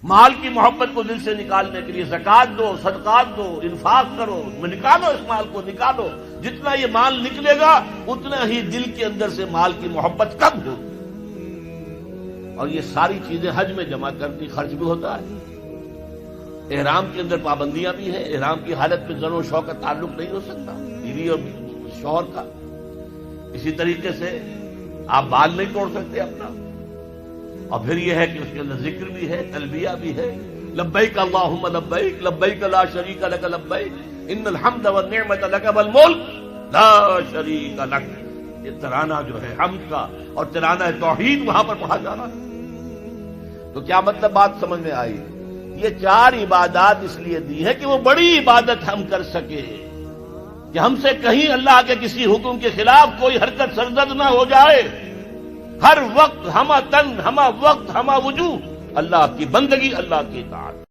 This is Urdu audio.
مال کی محبت کو دل سے نکالنے کے لیے زکوٰۃ دو، صدقات دو، انفاق کرو، نکالو اس مال کو، نکالو۔ جتنا یہ مال نکلے گا اتنا ہی دل کے اندر سے مال کی محبت کم ہوگی، اور یہ ساری چیزیں حج میں جمع کرتی، خرچ بھی ہوتا ہے۔ احرام کے اندر پابندیاں بھی ہیں، احرام کی حالت میں زن و شوق کا تعلق نہیں ہو سکتا بیوی اور شوہر کا۔ اسی طریقے سے آپ بال نہیں توڑ سکتے اپنا، اور پھر یہ ہے کہ اس کے اندر ذکر بھی ہے، تلبیہ بھی ہے، لبیک اللہم لبیک لبیک لا شریک لک لبیک ان الحمد والنعمت لک والملک لا شریک لک۔ یہ ترانہ جو ہے حمد کا اور ترانہ توحید وہاں پر پڑھا جا رہا ہے۔ تو کیا مطلب بات سمجھ میں آئی؟ یہ چار عبادات اس لیے دی ہے کہ وہ بڑی عبادت ہم کر سکے، کہ ہم سے کہیں اللہ کے کسی حکم کے خلاف کوئی حرکت سرزد نہ ہو جائے۔ ہر وقت ہمہ تن، ہمہ وقت، ہمہ وجوہ اللہ کی بندگی، اللہ کی اطاعت۔